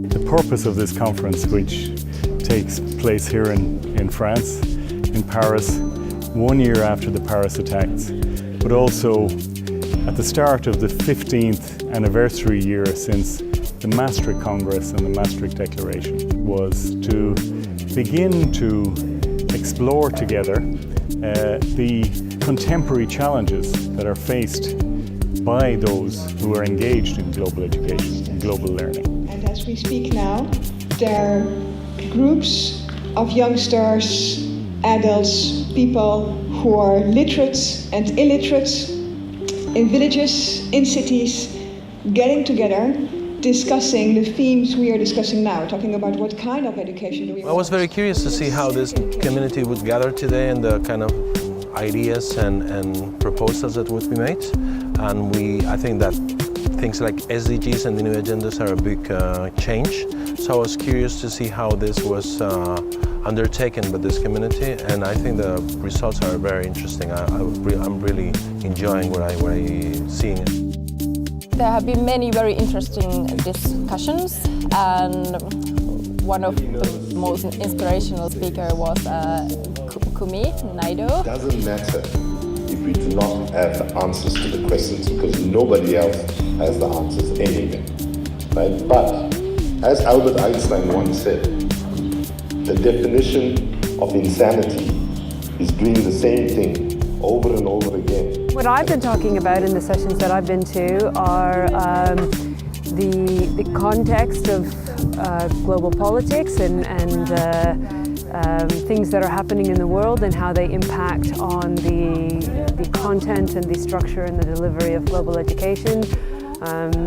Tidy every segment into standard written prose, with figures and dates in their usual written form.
The purpose of this conference, which takes place here in France, in Paris, 1 year after the Paris attacks, but also at the start of the 15th anniversary year since the Maastricht Congress and the Maastricht Declaration, was to begin to explore together the contemporary challenges that are faced by those who are engaged in global education and global learning. And as we speak now, there are groups of youngsters, adults, people who are literate and illiterate in villages, in cities, getting together, discussing the themes we are discussing now, talking about what kind of education do we want. I was very curious to see how this community would gather today and the kind of ideas and proposals that would be made. And I think that things like SDGs and the new agendas are a big change. So I was curious to see how this was undertaken by this community, and I think the results are very interesting. I'm really enjoying what I'm seeing. There have been many very interesting discussions, and one of the most inspirational speakers was Kumi Naido. It doesn't matter if we do not have the answers to the questions, because nobody else has the answers anyway, right? But as Albert Einstein once said, the definition of insanity is doing the same thing over and over again. What I've been talking about in the sessions that I've been to are the context of global politics and things that are happening in the world and how they impact on the content and the structure and the delivery of global education,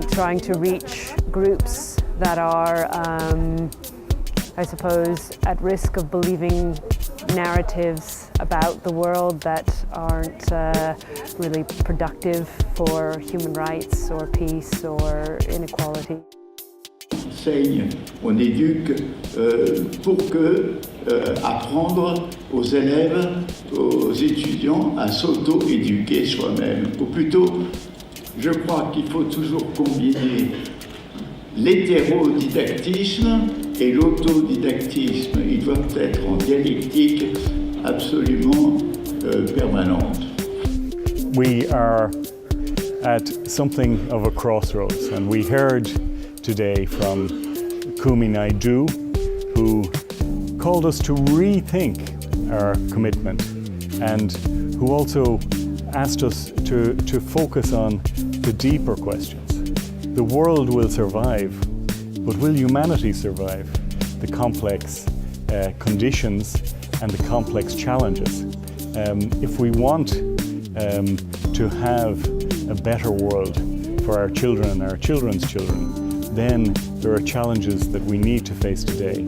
trying to reach groups that are, I suppose, at risk of believing narratives about the world that aren't really productive for human rights or peace or inequality. On éduque pour que apprendre aux élèves, aux étudiants à s'auto-éduquer soi-même. Ou plutôt, je crois qu'il faut toujours combiner l'hétérodidactisme et l'autodidactisme. Ils doivent être en dialectique absolument permanente. We are at something of a crossroads, and we heard today from Kumi Naidu, who called us to rethink our commitment, and who also asked us to focus on the deeper questions. The world will survive, but will humanity survive the complex conditions and the complex challenges? If we want to have a better world for our children and our children's children, then there are challenges that we need to face today.